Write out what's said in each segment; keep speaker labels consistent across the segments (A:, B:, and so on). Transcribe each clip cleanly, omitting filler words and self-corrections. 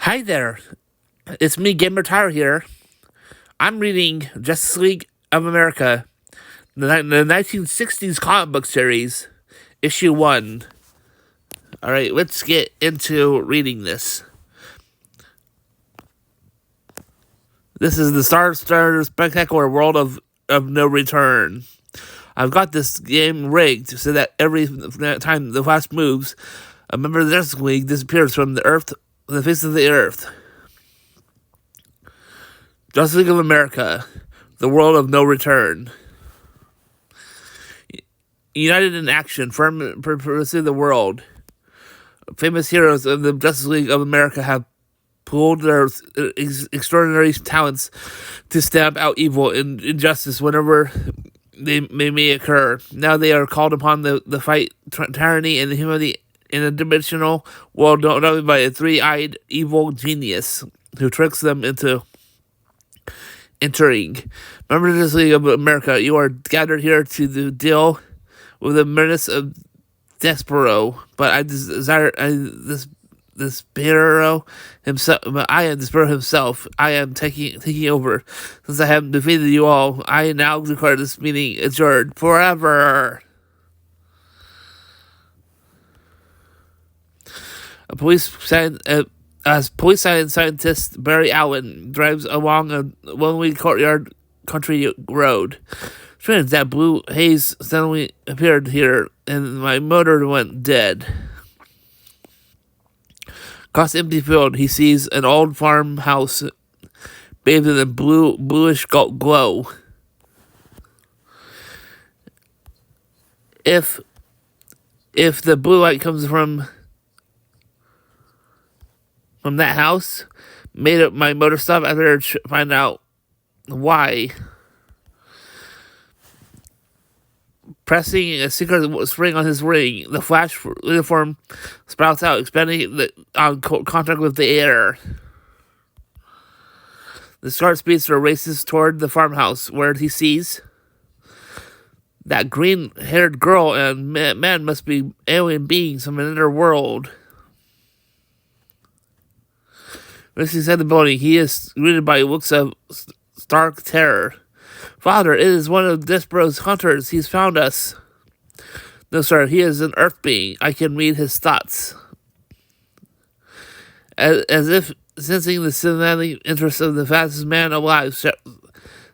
A: Hi there, it's me, Gamer Tire here. I'm reading Justice League of America, the 1960s comic book series, issue 1. Alright, let's get into reading this. This is the Star Spectacular World of No Return. I've got this game rigged so that every time the Flash moves, a member of the Justice League disappears from the face of the earth. Justice League of America, the world of no return. United in action, firm pursue the world. Famous heroes of the Justice League of America have pooled their extraordinary talents to stamp out evil and injustice whenever they may occur. Now they are called upon to fight tyranny and humanity in a dimensional world dominated by a three-eyed evil genius who tricks them into entering. Members of the League of America, you are gathered here to deal with the menace of Despero, but I desire Despero himself. I am Despero himself. I am taking over. Since I have defeated you all, I now declare this meeting adjourned forever. As police scientist Barry Allen drives along a lonely courtyard country road, strange that blue haze suddenly appeared here, and my motor went dead. Across the empty field, he sees an old farmhouse bathed in a bluish glow. If the blue light comes from that house, made up my motor stop. I better find out why. Pressing a secret spring on his ring, the Flash uniform sprouts out, expanding on contact with the air. The Scarlet Speedster races toward the farmhouse, where he sees that green-haired girl and man must be alien beings from another world. As he said the building, he is greeted by looks of stark terror. Father, it is one of Despero's hunters. He's found us. No, sir, he is an Earth being. I can read his thoughts. As if sensing the cinematic interest of the fastest man alive,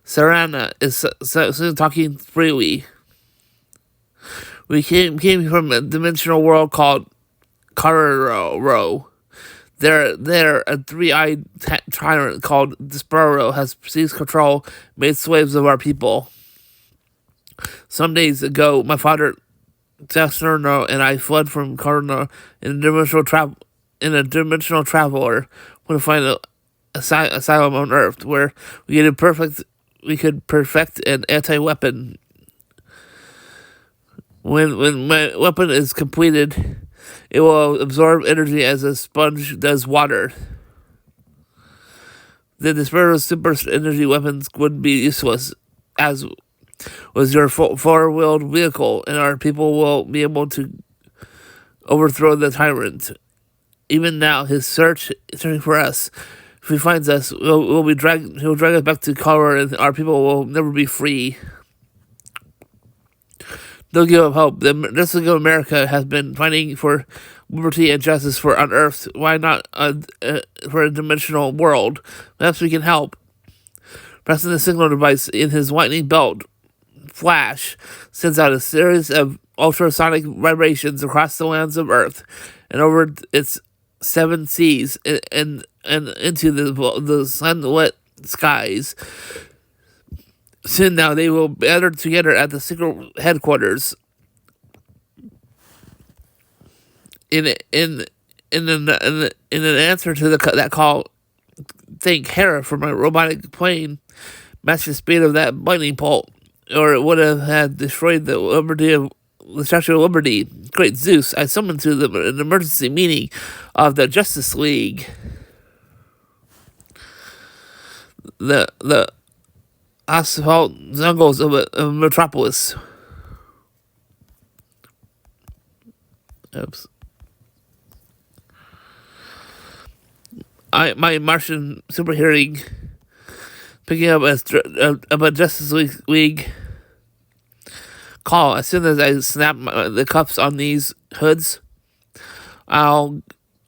A: Sarana is talking freely. We came from a dimensional world called Carraro. There, a three-eyed tyrant called Despero has seized control, made slaves of our people. Some days ago, my father, Saturno, and I fled from Carraro in a dimensional traveler to find an asylum on Earth, where we could perfect an anti-weapon. When my weapon is completed, it will absorb energy as a sponge does water. The Despero's super energy weapons would be useless, as was your four-wheeled vehicle, and our people will be able to overthrow the tyrant. Even now, his searching for us. If he finds us, he'll drag us back to Color, and our people will never be free. Don't give up hope. The Justice League of America has been fighting for liberty and justice on Earth. Why not for a dimensional world? Perhaps we can help. Pressing the signal device in his lightning belt, Flash sends out a series of ultrasonic vibrations across the lands of Earth and over its 7 seas and into the sunlit skies. Soon now they will gather together at the secret headquarters. In an answer to that call, thank Hera for my robotic plane matched the speed of that lightning bolt, or it would have had destroyed the Statue of Liberty. Great Zeus, I summoned to an emergency meeting of the Justice League. The asphalt jungles of Metropolis. Oops. my Martian super hearing picking up a Justice League call. As soon as I snap the cuffs on these hoods, I'll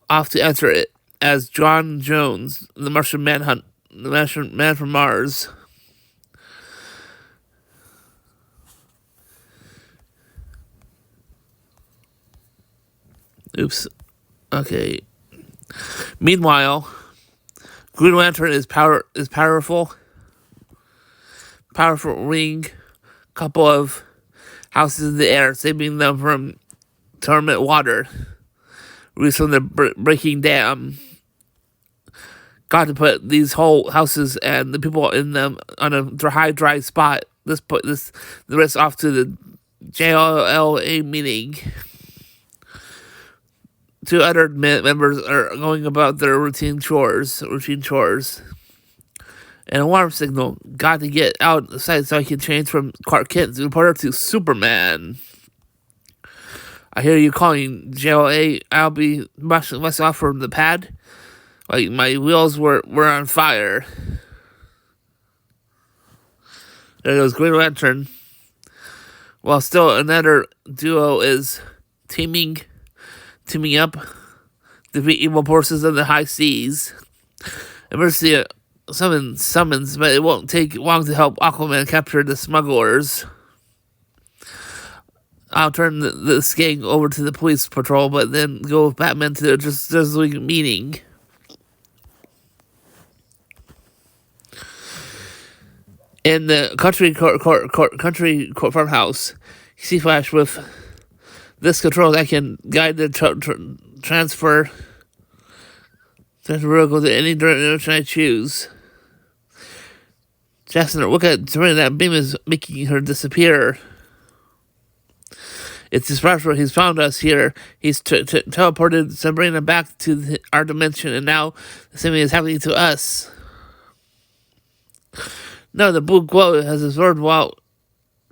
A: off to answer it as John Jones, the Martian Manhunt, the Martian Man from Mars. Oops. Okay. Meanwhile, Green Lantern is powerful ring couple of houses in the air, saving them from torment water. Released from the breaking dam. Got to put these whole houses and the people in them on a high dry spot. Let's put the rest off to the JLA meeting. 2 other members are going about their routine chores. An alarm signal. Got to get out of sight so I can change from Clark Kent reporter to Superman. I hear you calling JLA. I'll be myself from the pad. Like my wheels were on fire. There goes Green Lantern. While still another duo is teaming up, defeat evil forces of the high seas. Emergency summons, but it won't take long to help Aquaman capture the smugglers. I'll turn this gang over to the police patrol, but then go with Batman to the Justice League meeting. In the country farmhouse, you see Flash with this control that can guide the transfer vehicle to any direction I choose. Jackson, look at Sabrina, that beam is making her disappear. It's dispatcher. He's found us here. He's teleported Sabrina back to our dimension, and now the same thing is happening to us. No, the blue glow has absorbed while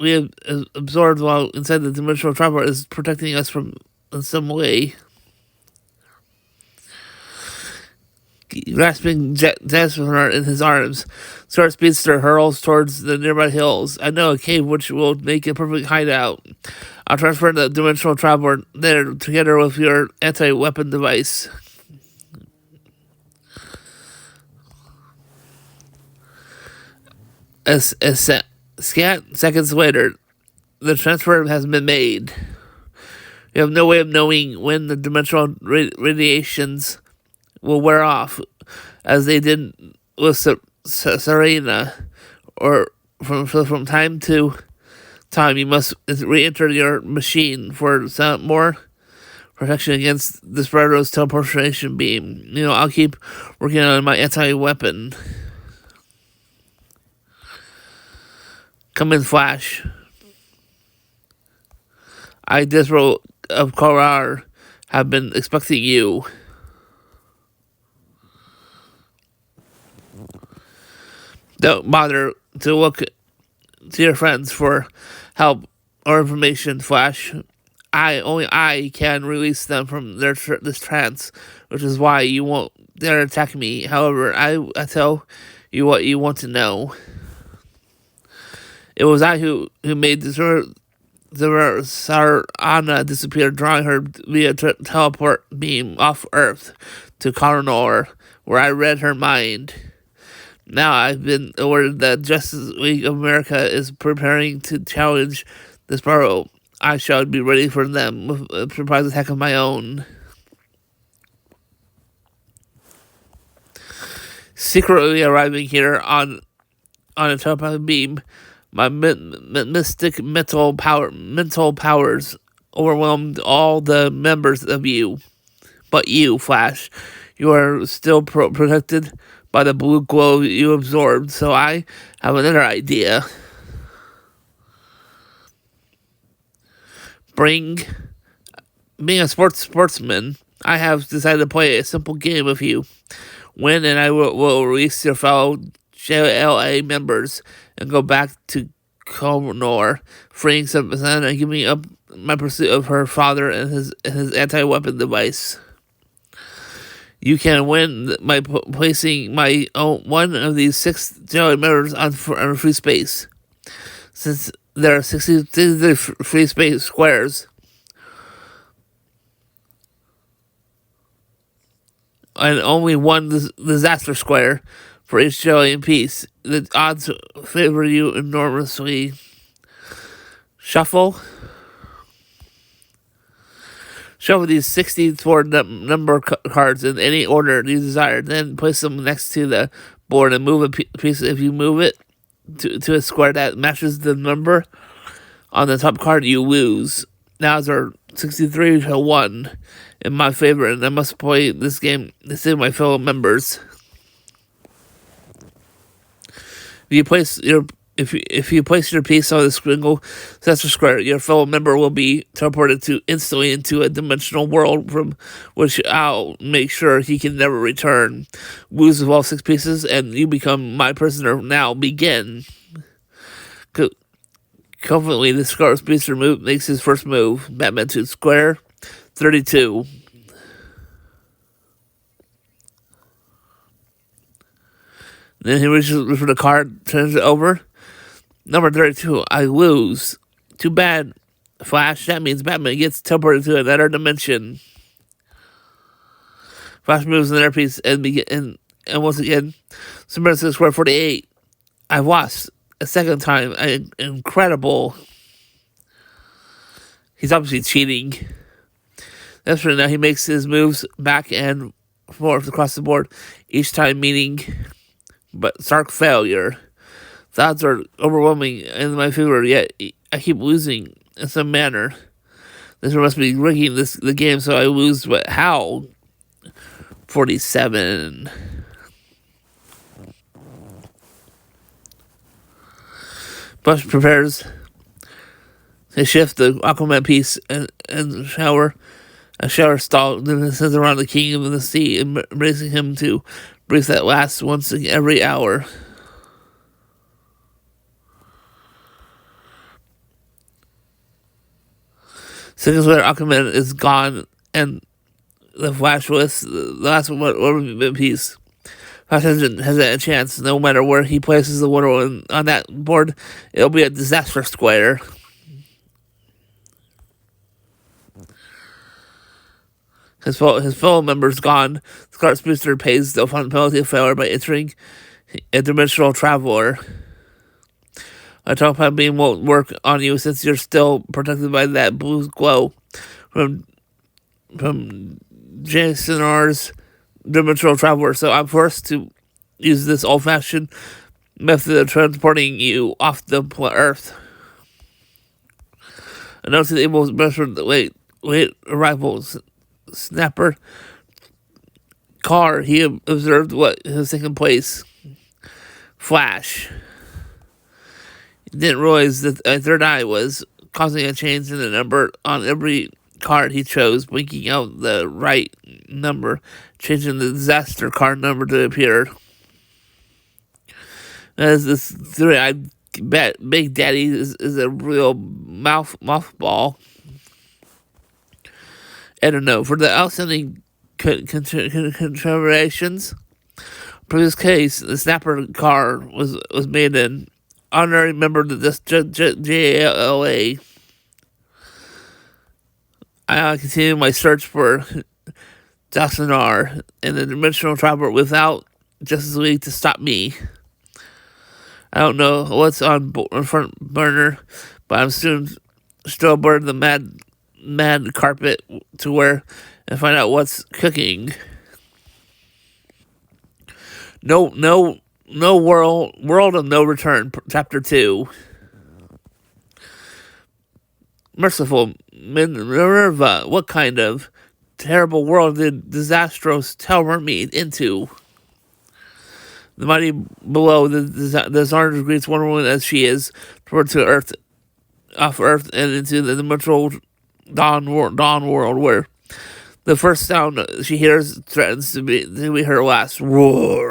A: inside the dimensional traveler is protecting us from in some way. Grasping Jasper in his arms, Star Speedster hurls towards the nearby hills. I know a cave which will make a perfect hideout. I'll transfer the dimensional traveler there together with your anti-weapon device. As scant seconds later, the transfer has been made. You have no way of knowing when the dimensional radiations will wear off, as they did with Serena, or from time to time you must re-enter your machine for some more protection against the Desperado's teleportation beam. I'll keep working on my anti-weapon. Come in, Flash. I, Desro of Korar, have been expecting you. Don't bother to look to your friends for help or information, Flash. Only I can release them from this trance, which is why you won't dare attack me. However, I tell you what you want to know. It was I who made Sarana disappear, drawing her via teleport beam off Earth to Coronor, where I read her mind. Now I've been awarded that Justice League of America is preparing to challenge the Sparrow. I shall be ready for them with a surprise attack of my own. Secretly arriving here on a telepathic beam, my mystic mental powers overwhelmed all the members of you. But you, Flash, you are still protected by the blue glow you absorbed, so I have another idea. Being a sportsman, I have decided to play a simple game with you. Win, and I will release your fellow JLA members and go back to Koronor, freeing Savannah and giving up my pursuit of her father and his anti-weapon device. You can win by placing one of these 6 daily members on free space. Since there are 60 free space squares, and only one disaster square for each jelly piece, the odds favor you enormously. Shuffle these 64 number cards in any order you desire. Then place them next to the board and move a piece. If you move it to a square that matches the number on the top card, you lose. Now are 63-1 in my favor, and I must play this game to save my fellow members. If you place your piece on the single disaster square, your fellow member will be teleported instantly into a dimensional world from which I'll make sure he can never return. Lose of all 6 pieces, and you become my prisoner. Now begin. Confidently, the Scarlet Speedster makes his first move. Batman to square 32. Then he reaches for the card, turns it over. Number 32, I lose. Too bad, Flash. That means Batman gets teleported to another dimension. Flash moves another piece and once again, Superman to square 48. I've lost a second time. Incredible. He's obviously cheating. That's right. Now he makes his moves back and forth across the board, each time meaning but stark failure. The odds are overwhelming in my favor, yet I keep losing in some manner. This must be rigging the game so I lose, but how? 47. Bush prepares to shift the Aquaman piece and shower. A shower stall then sends around the king of the sea, embracing him to breathe that lasts once every hour. Seconds later, Aquaman is gone, and the Flash was the last one piece. Flash has a chance. No matter where he places the Wonder Woman on that board, it'll be a disaster square. His fellow members gone. Scarlet Speedster pays the penalty of failure by entering a dimensional traveler. A teleport beam won't work on you since you're still protected by that blue glow from Jason R's dimensional traveler. So I'm forced to use this old-fashioned method of transporting you off the Earth. Announcing the able measured late arrival snapper car, he observed what has taken place. Flash didn't realize that a third eye was causing a change in the number on every card he chose, blinking out the right number, changing the disaster card number to appear. As this three-eyed Big Daddy is a real mothball. I don't know. For the outstanding contributions, previous case, the Snapper car was made an honorary member of the JLA. I continue my search for Jason R and the Dimensional Traveler without Justice League to stop me. I don't know what's on front burner, but I'm soon still burn the mad carpet to wear and find out what's cooking. No world of no return. Chapter 2. Merciful Minerva, what kind of terrible world did Disastros teleport me into? The mighty below, the Zarn greets Wonder Woman as she is toward to Earth, off Earth, and into the dimensional dawn world, where the first sound she hears threatens to be her last. Roar.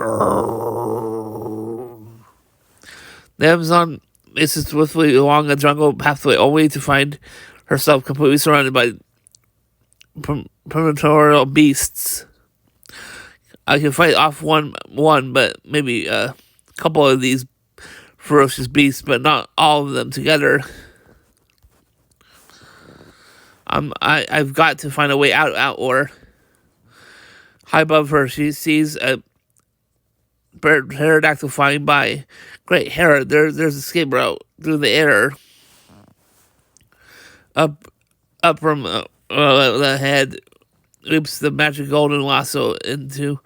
A: The Amazon races swiftly along a jungle pathway, only to find herself completely surrounded by predatorial beasts. I can fight off one, but maybe a couple of these ferocious beasts, but not all of them together. I've got to find a way out. Or high above her, she sees a pterodactyl flying by. Great Hera, there's a escape route through the air. Up from the head, loops the magic golden lasso into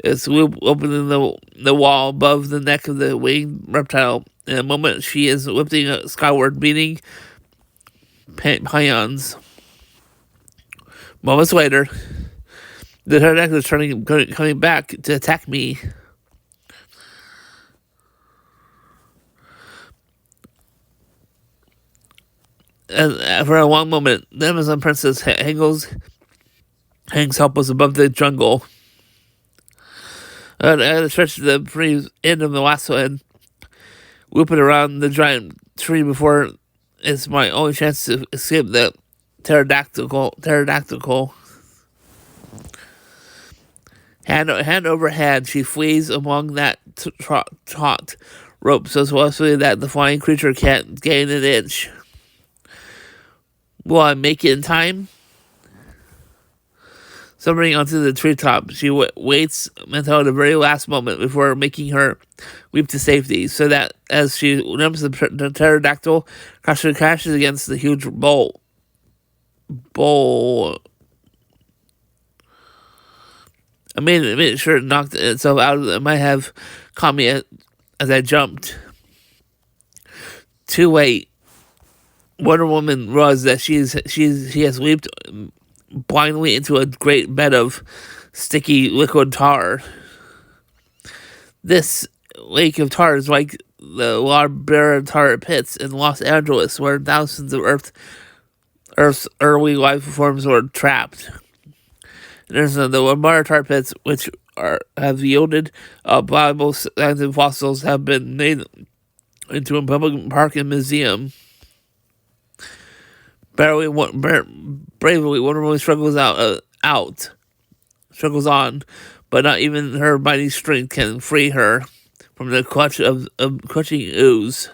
A: its loop, opening the wall above the neck of the winged reptile. In a moment, she is lifting skyward, beating pions. Moments later, the pterodactyl is coming back to attack me. And for a long moment, the Amazon princess hangs helpless above the jungle. I had to stretch the free end of the lasso and loop it around the giant tree before it's my only chance to escape the pterodactyl. Hand over hand, she flees along that taut rope so swiftly that the flying creature can't gain an inch. Will I make it in time? Soaring onto the treetop, she waits until the very last moment before making her leap to safety, so that as she jumps, the pterodactyl crashes against the huge bowl. I made sure it knocked itself out. It might have caught me as I jumped. Too late. Wonder Woman realizes that she has leaped blindly into a great bed of sticky liquid tar. This lake of tar is like the La Brea tar pits in Los Angeles, where thousands of Earth's early life forms were trapped. There's the La Brea tar pits, which have yielded valuable scientific fossils, have been made into a public park and museum. Bravely, Wonder Woman struggles on, but not even her mighty strength can free her from the clutch of crushing ooze.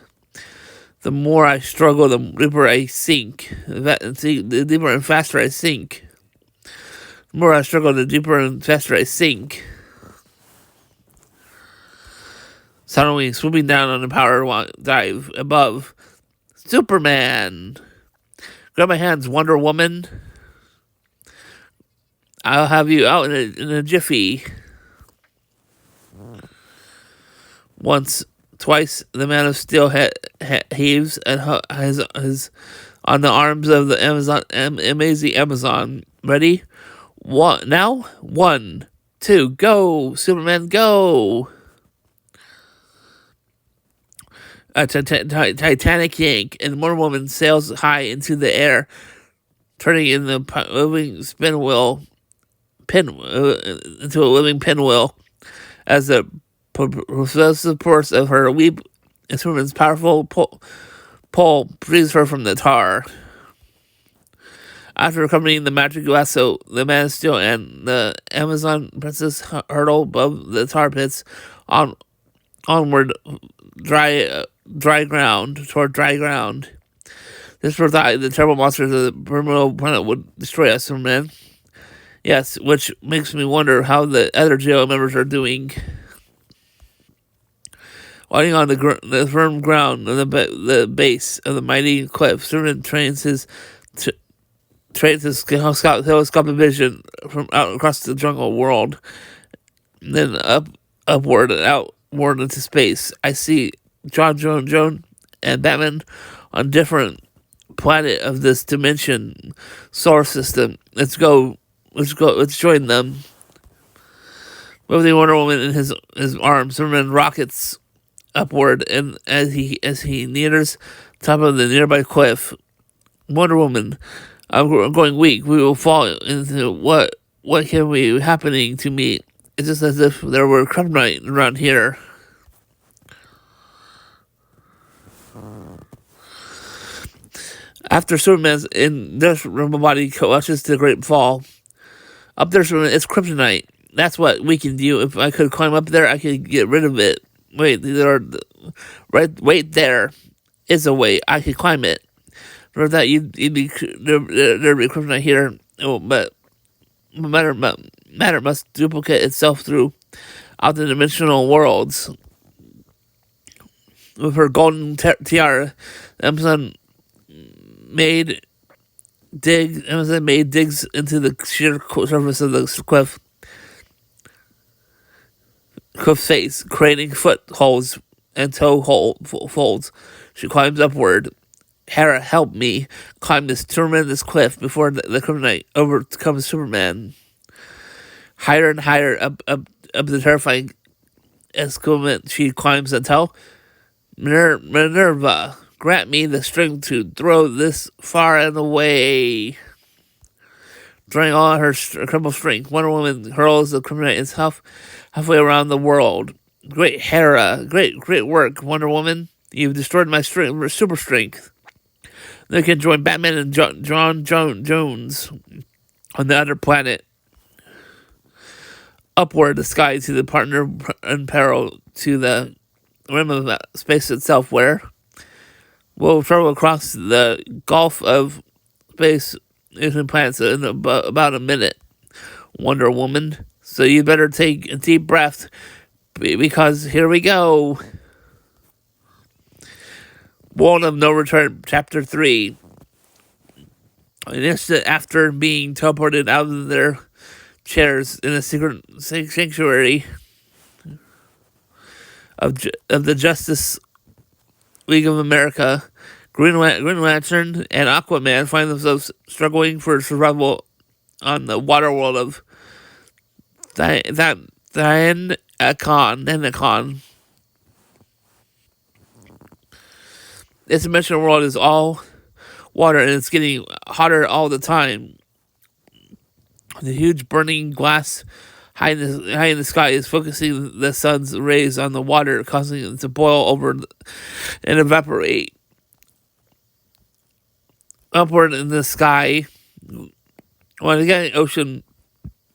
A: The more I struggle, the deeper I sink. The deeper and faster I sink. The more I struggle, the deeper and faster I sink. Suddenly, swooping down on the power dive above, Superman. Grab my hands, Wonder Woman. I'll have you out in a jiffy. Once, twice, the Man of Steel heaves and is on the arms of the amazing Amazon. Ready? Now? 1, 2, go! Superman, go! A Titanic yank, and Wonder Woman sails high into the air, turning in the moving into a living pinwheel, as the propulsive force of her leap and Superman's powerful pull frees her from the tar. After accompanying the magic lasso, the Man of Steel and the Amazon princess hurtle above the tar pits onward toward dry ground. This forethought the terrible monsters of the Primordial Planet would destroy us, Superman. Yes, which makes me wonder how the other jail members are doing. Lying on the firm ground on the base of the mighty cliff, Superman trains his telescopic vision from out across the jungle world, and then upward and outward into space. I see Joan, and Batman on different planet of this dimension solar system. Let's join them. With the Wonder Woman in his arms, Superman rockets upward, and as he nears top of the nearby cliff, Wonder Woman, I'm going weak. We will fall into what can be happening to me. It's just as if there were kryptonite around here. After Superman's indestructible body collapses to the Great Fall, up there, Superman, it's kryptonite. That's what we can do. If I could climb up there, I could get rid of it. Wait, wait there is a way. I could climb it. For that, you'd be there'd be kryptonite here. Oh, but matter must duplicate itself through out the dimensional worlds. With her golden tiara, Amazon made digs into the sheer surface of the cliff face, creating footholds and folds. She climbs upward. Hera, help me climb this tremendous cliff before the kryptonite overcomes Superman. Higher and higher up the terrifying escarpment she climbs until Minerva, grant me the strength to throw this far and away. Drawing all her incredible strength, Wonder Woman hurls the kryptonite itself halfway around the world. Great Hera, great work, Wonder Woman. You've destroyed my super strength. They can join Batman and John Jones on the other planet. Upward the sky to the partner in peril to the rim of space itself, where we'll travel across the gulf of space between planets in about a minute, Wonder Woman. So you better take a deep breath, because here we go. World of No Return, Chapter 3. An instant after being teleported out of their chairs in a secret sanctuary of the Justice League of America, Green Lantern and Aquaman find themselves struggling for survival on the water world of Thanakon. This dimensional world is all water, and it's getting hotter all the time. The huge burning glass high in the sky is focusing the sun's rays on the water, causing it to boil over and evaporate. Upward in the sky, when again the ocean,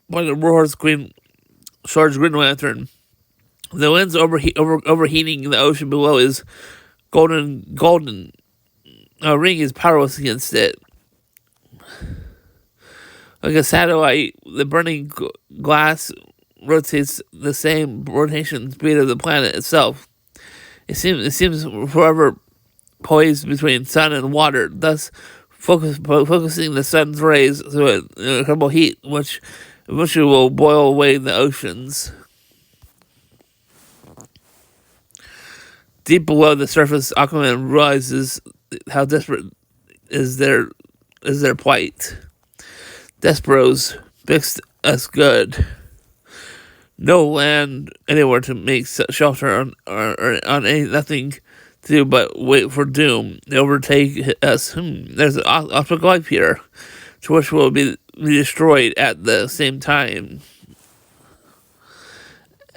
A: when it roars Green Lantern, the wind's overheating the ocean below is golden ring is powerless against it. Like a satellite, the burning glass rotates the same rotation speed of the planet itself. It seems forever poised between sun and water, thus focusing the sun's rays to an incredible heat, which eventually will boil away the oceans. Deep below the surface, Aquaman realizes how desperate is their plight. Desperados fixed us good. No land anywhere to make shelter on nothing to do but wait for doom. They overtake us. There's an optical life here, to which will be destroyed at the same time.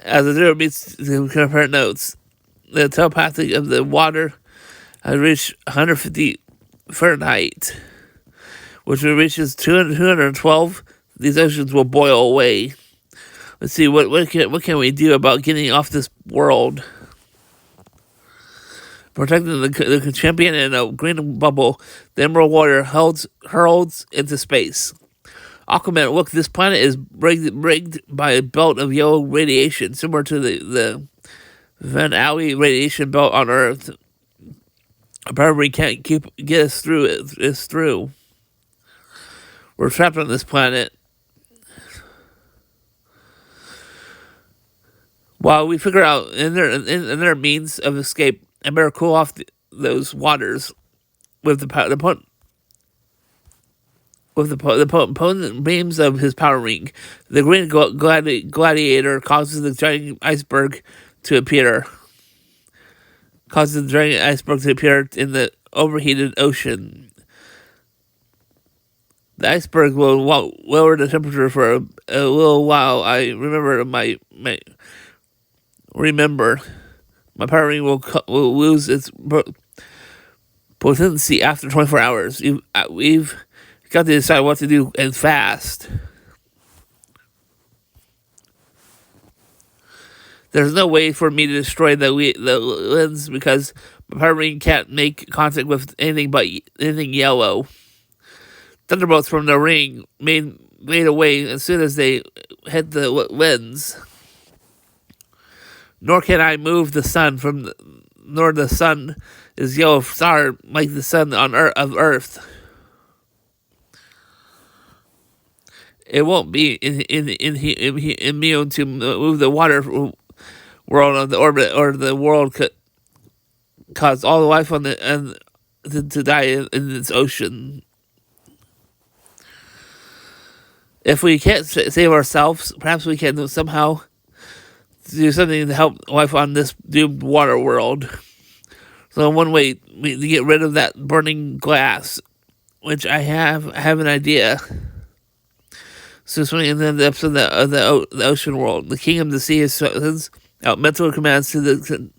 A: As the zero meets the compare notes, the telepathic of the water has reached 150 Fahrenheit, which when it reaches 212, these oceans will boil away. Let's see, what can we do about getting off this world? Protecting the champion in a green bubble, the emerald water hurls into space. Aquaman, look, this planet is rigged by a belt of yellow radiation, similar to the Van Allen radiation belt on Earth. Apparently, we can't get us through it. It's through. We're trapped on this planet. While we figure out in their means of escape, I better cool off those waters with the potent beams of his power ring. The green gladiator causes the giant iceberg to appear. In the overheated ocean. The iceberg will lower the temperature for a little while. I remember my power ring will lose its potency after 24 hours. We've got to decide what to do, and fast. There's no way for me to destroy the lens because my power ring can't make contact with anything but anything yellow. Thunderbolts from the ring made away as soon as they hit the lens. Nor can I move the sun nor the sun is yellow star like the sun on of Earth. It won't be immune to move the water world on the orbit, or the world could cause all the life on to die in its ocean. If we can't save ourselves, perhaps we can somehow do something to help life on this doomed water world. So one way to get rid of that burning glass, which I have an idea. So swimming in the depths of the ocean world, the king of the sea sends out mental commands to the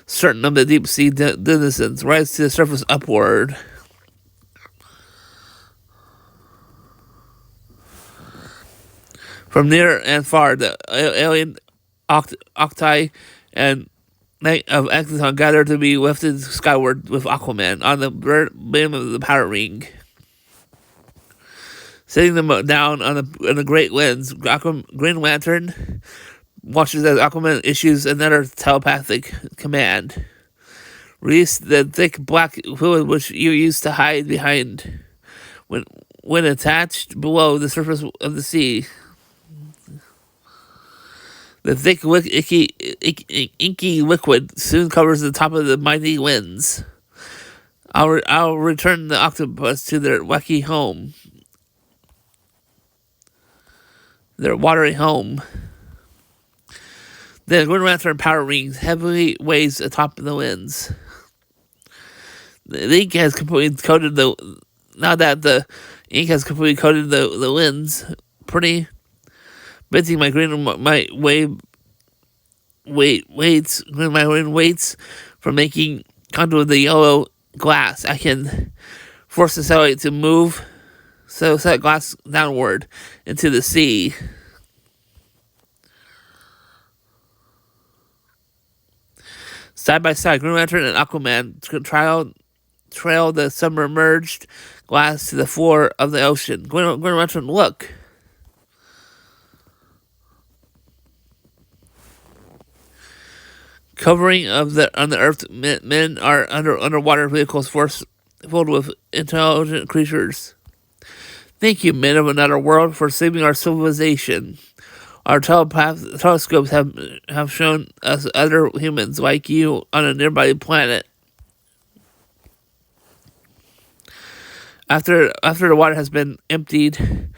A: certain of the deep sea denizens, rise to the surface upward. From near and far, the alien Octai and Knight of Exaton gather to be lifted skyward with Aquaman on the beam of the power ring. Sitting them down on the great lens, Green Lantern watches as Aquaman issues another telepathic command. Release the thick black fluid which you used to hide behind when attached below the surface of the sea. The thick, inky liquid soon covers the top of the mighty lens. I'll return the octopus to their wacky home. Their watery home. The Green Lantern power ring heavily weighs atop the lens. The ink has completely coated now that the ink has completely coated the lens, pretty bending my green weights from making contour of the yellow glass. I can force the satellite to move set glass downward into the sea. Side by side, Green Lantern and Aquaman trail the submerged glass to the floor of the ocean. Green Lantern, look! Covering on the Earth, men are underwater vehicles filled with intelligent creatures. Thank you, men of another world, for saving our civilization. Our telescopes have shown us other humans like you on a nearby planet. After the water has been emptied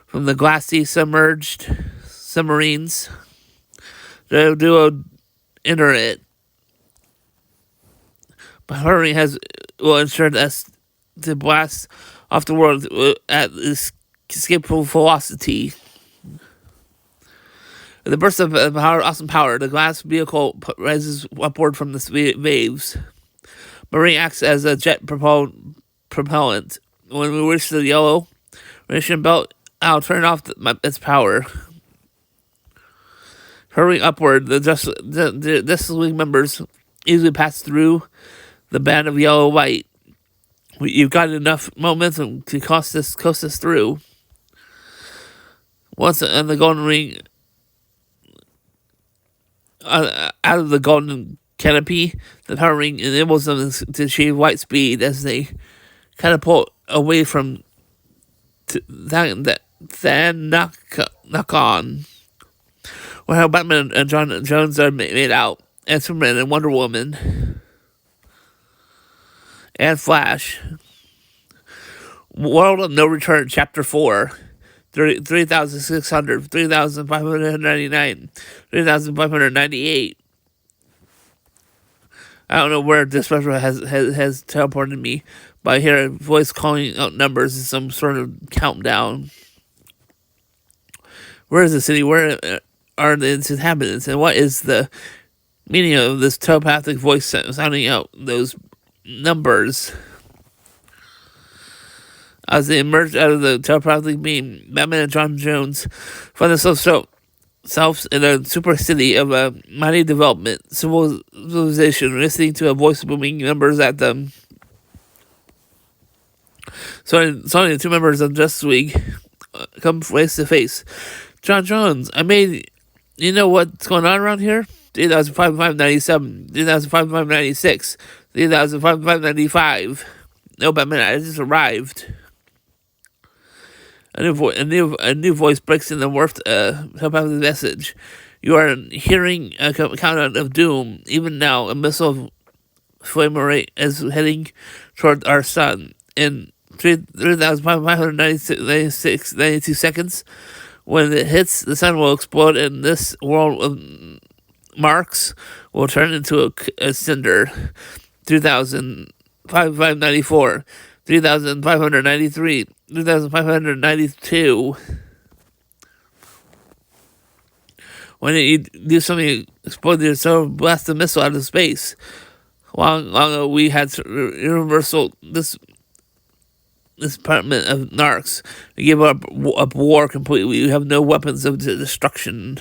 A: from the glassy submerged submarines, the duo enter it. But hurry will ensure us to blast off the world at escapeful velocity. The burst of awesome power, the glass vehicle rises upward from the waves. Marine acts as a jet propellant. When we reach the yellow ration belt, I'll turn off its power. Hurrying upward, the Justice League members easily pass through the band of yellow light. You've got enough momentum to coast us through. Once on the golden ring, out of the golden canopy, the power ring enables them to achieve light speed as they catapult away from Thanakon. Or how Batman and John Jones are made out, and Superman and Wonder Woman, and Flash. World of No Return, Chapter 4, 3,600, 3,599, 3,598. I don't know where this special has teleported me, but I hear a voice calling out numbers in some sort of countdown. Where is the city? Where are its inhabitants? And what is the meaning of this telepathic voice sounding out those numbers? As they emerge out of the telepathic beam, Batman and John Jones find themselves themselves in a super city of a mighty development civilization, listening to a voice booming numbers at them. So the two members of Justice League come face to face. John Jones, you know what's going on around here? 3005 597, 3005 596, 3005 595. No, Batman, I just arrived. A new voice breaks in the warped telepathic message. You are hearing a countdown of doom. Even now, a missile of flame array is heading toward our sun. In 3,592 seconds, when it hits, the sun will explode, and this world of marks will turn into a cinder. 3,594, 3,593, 3,592. When you do something, explode yourself, blast a missile out of space. Long ago, we had universal this department of narcs. We give up war completely. We have no weapons of destruction.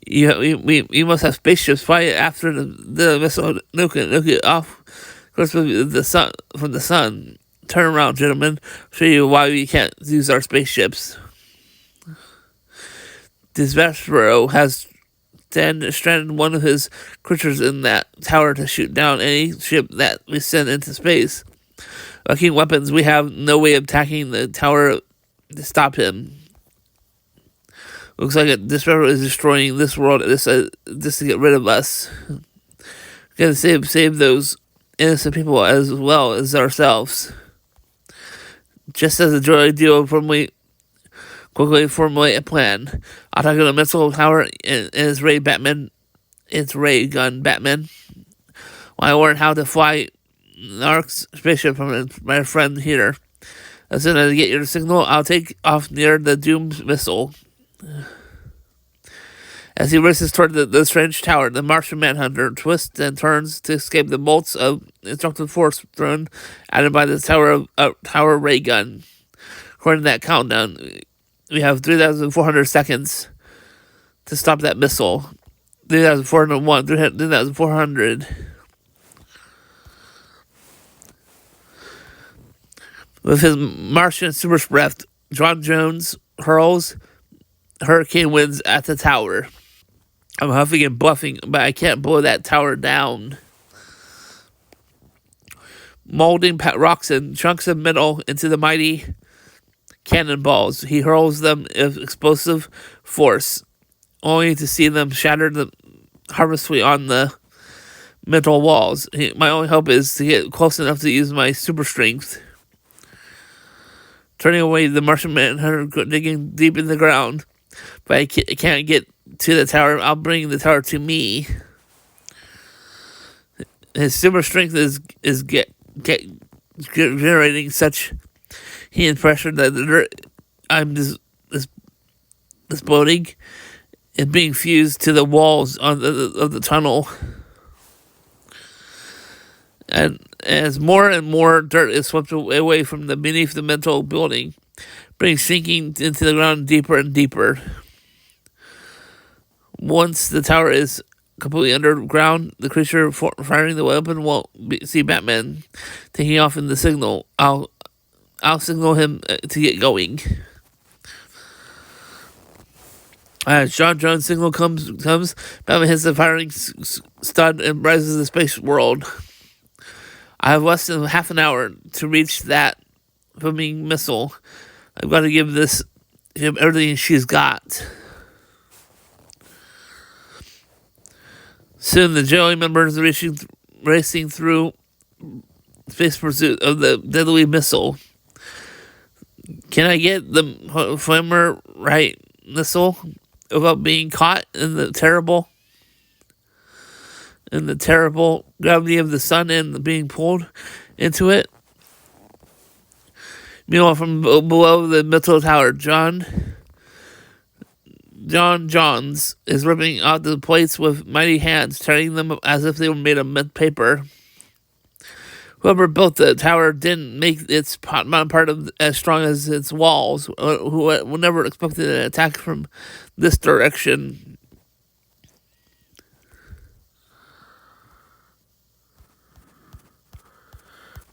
A: We must have spaceships fly after the missile, nuke it off. Of course, from the sun. Turn around, gentlemen. Show you why we can't use our spaceships. Dispatchero has stranded one of his creatures in that tower to shoot down any ship that we send into space. Lacking weapons, we have no way of attacking the tower to stop him. Looks like Dispatchero is destroying this world just to get rid of us. We gotta save those innocent people as well as ourselves. Just as the droid deal quickly formulate a plan. Attacking the missile tower and his ray Batman. It's ray gun Batman. I learned how to fly Narc's spaceship from my friend here. As soon as I get your signal, I'll take off near the doomed missile. As he races toward the strange tower, the Martian Manhunter twists and turns to escape the bolts of destructive force thrown at him by the tower ray gun. According to that countdown, we have 3,400 seconds to stop that missile. 3,401, 3,400. With his Martian super breath, John Jones hurls hurricane winds at the tower. I'm huffing and buffing, but I can't blow that tower down. Molding rocks and chunks of metal into the mighty cannonballs, he hurls them with explosive force, only to see them shatter harmlessly on the metal walls. My only hope is to get close enough to use my super strength. Turning away, the Martian Manhunter digging deep in the ground, but I can't get to the tower. I'll bring the tower to me. His super strength is generating such heat and pressure that the dirt I'm exploding is being fused to the walls of the tunnel. And as more and more dirt is swept away from beneath the mental building, sinking into the ground deeper and deeper. Once the tower is completely underground, the creature firing the weapon won't see Batman taking off in the signal. I'll signal him to get going. As John Jones' signal comes, Batman hits the firing stud and rises the space world. I have less than half an hour to reach that booming missile. I've got to give him everything she's got. Soon the Joey members are racing through space pursuit of the deadly missile. Can I get the flamer right missile without being caught in the terrible gravity of the sun and being pulled into it? Meanwhile, from below the metal tower, John Johns is ripping out the plates with mighty hands, tearing them as if they were made of mint paper. Whoever built the tower didn't make its part of as strong as its walls. Who never expected an attack from this direction.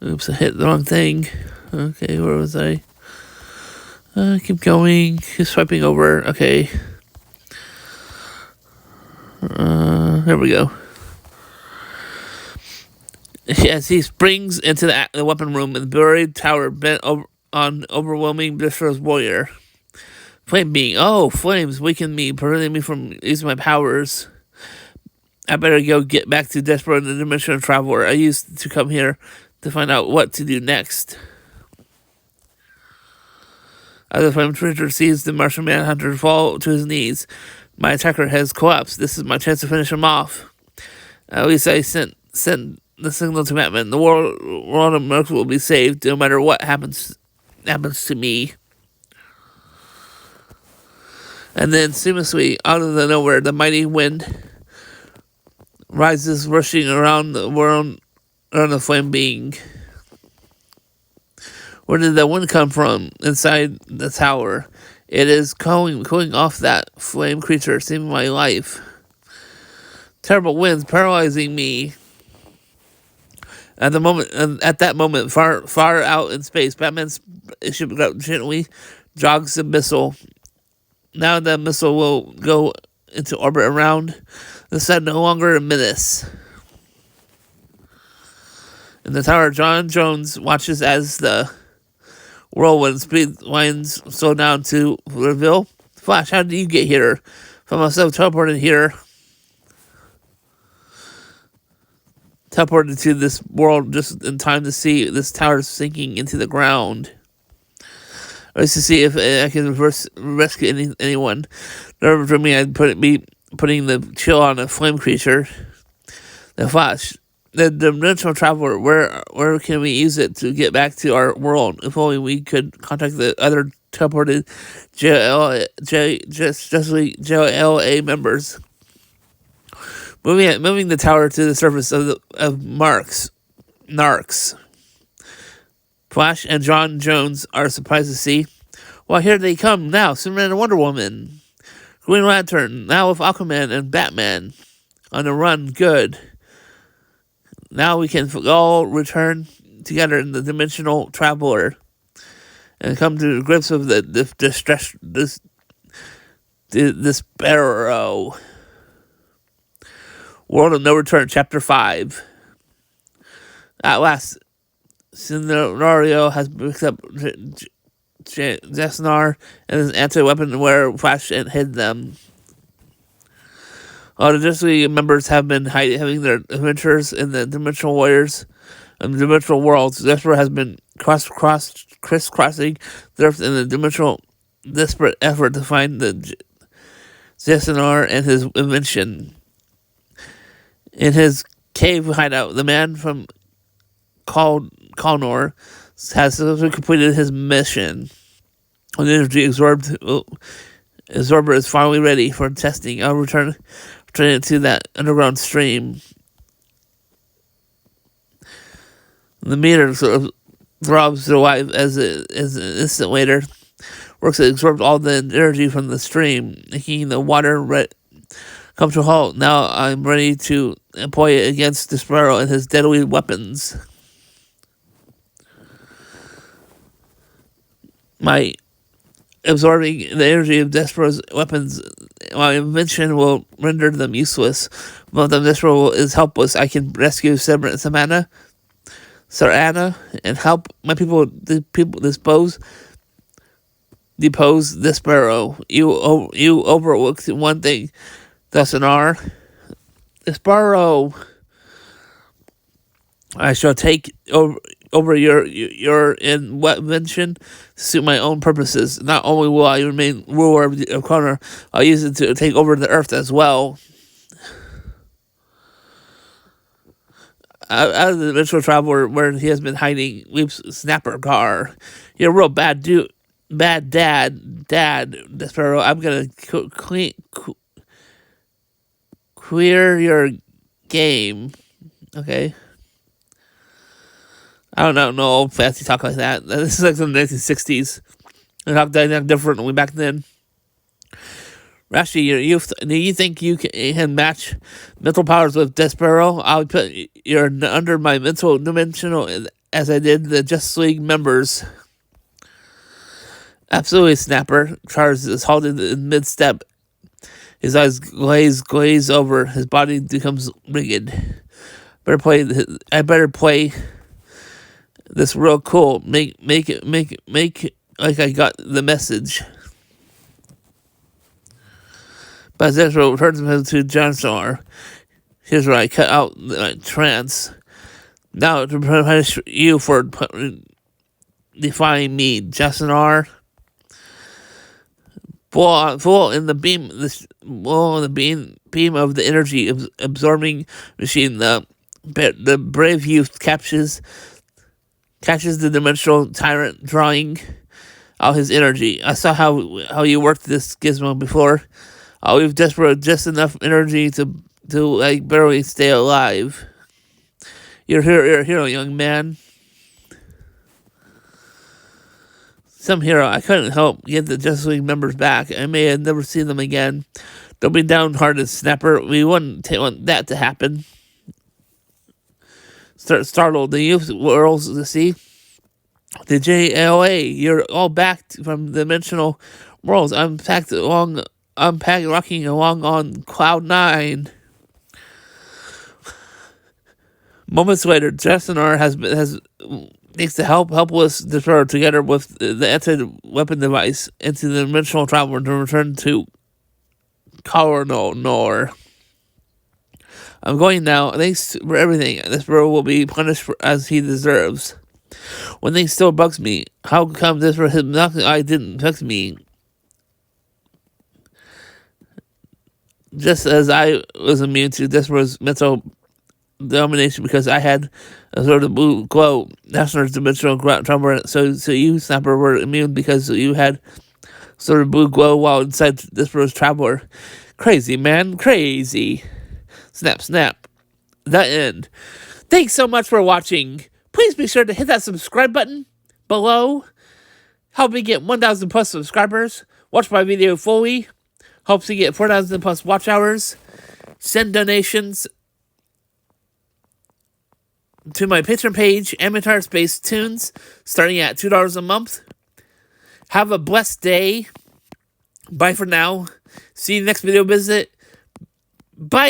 A: Oops, I hit the wrong thing. Okay, where was I? Keep going. Keep swiping over. Okay. There we go. As he springs into the weapon room in the buried tower, bent over on overwhelming Blissful's warrior. Flame being, oh, flames weaken me, preventing me from using my powers. I better go get back to Despero and the Dimensional Traveler. I used to come here to find out what to do next. As the flame creature sees the Martian Manhunter fall to his knees, my attacker has collapsed. This is my chance to finish him off. At least I sent the signal to Batman. The world of Mercury will be saved no matter what happens to me. And then seamlessly, out of the nowhere, the mighty wind rises, rushing around the world around the flame being. Where did the wind come from? Inside the tower. It is cooling off that flame creature, saving my life. Terrible winds paralyzing me. At that moment, far out in space, Batman's ship gently jogs the missile. Now the missile will go into orbit around the sun, no longer a menace. In the tower, John Jones watches as the whirlwind speed lines slow down to reveal. Flash, how did you get here? Found myself teleported here. Teleported to this world just in time to see this tower sinking into the ground. Or to see if I can rescue anyone. Never for me, I'd be putting the chill on a flame creature. The Flash, the Dimensional Traveler, where can we use it to get back to our world? If only we could contact the other teleported JLA members. Moving the tower to the surface of Narcs. Flash and John Jones are surprised to see. Well, here they come now. Superman and Wonder Woman. Green Lantern, now with Aquaman and Batman. On the run, good. Now we can all return together in the Dimensional Traveler. And come to grips with the distress, Despero. World of No Return, Chapter 5. At last, Scenario has picked up Jesnar and his anti-weapon where Flash and hid them. All the Justice members have been having their adventures in the Dimensional Warriors and the Dimensional Worlds. Despero has been crisscrossing the Earth in a dimensional desperate effort to find the Jesnar and his invention. In his cave hideout, the man from Kalnor has completed his mission. When the energy absorber is finally ready for testing, I'll return it to that underground stream. The meter sort of throbs to life as an instant later works to absorb all the energy from the stream, making the water come to a halt. Now I'm ready to employ it against Despero and his deadly weapons. My absorbing the energy of Despero's weapons, my invention will render them useless. But the Despero is helpless. I can rescue Sarana, and help my people depose Despero. You overlooked one thing, Destinar. Despero, I shall take over your invention to suit my own purposes. Not only will I remain ruler of Connor, I'll use it to take over the Earth as well. Out of the Dimensional Traveler, where he has been hiding, leaps Snapper Car. You're a real bad dad, Despero. I'm gonna clear your game, okay? I don't know fancy talk like that. This is like from the 1960s. They talk differently back then. Rashi, do you think you can match mental powers with Despero? I'll put you're under my mental dimensional as I did the Justice League members. Absolutely, Snapper. Charles is halted in mid-step. His eyes glaze over. His body becomes rigid. I better play this real cool. Make it like I got the message. But Zestro returns him to Johnstar. Here's where I cut out the trance. Now to punish you for defying me, Johnstar. Full in the beam of the energy absorbing machine. The brave youth catches the dimensional tyrant, drawing out his energy. I saw how you worked this gizmo before. We've just enough energy to like barely stay alive. You're a hero, young man. Some hero. I couldn't help get the Justice League members back. I may have never seen them again. Don't be downhearted, Snapper. We wouldn't want that to happen. Startled, the youth whirls to see the JLA. You're all back from dimensional worlds. I'm rocking along on Cloud 9. Moments later, Jessenar has takes the helpless Despero together with the anti-weapon device into the dimensional traveler to return to Colonor. I'm going now. Thanks for everything. Despero will be punished as he deserves. One thing still bugs me. How come Despero hit nothing I didn't affect me? Just as I was immune to Despero's mental domination because I had a sort of blue glow. National's dimensional traveler. So you, Snapper, were immune because you had sort of blue glow while inside Despero's traveler. Crazy, man. Crazy. Snap. The end. Thanks so much for watching. Please be sure to hit that subscribe button below. Help me get 1,000 plus subscribers. Watch my video fully. Helps me get 4,000 plus watch hours. Send donations to my Patreon page, Avatar Space Tunes, starting at $2 a month. Have a blessed day. Bye for now. See you next video visit. Bye!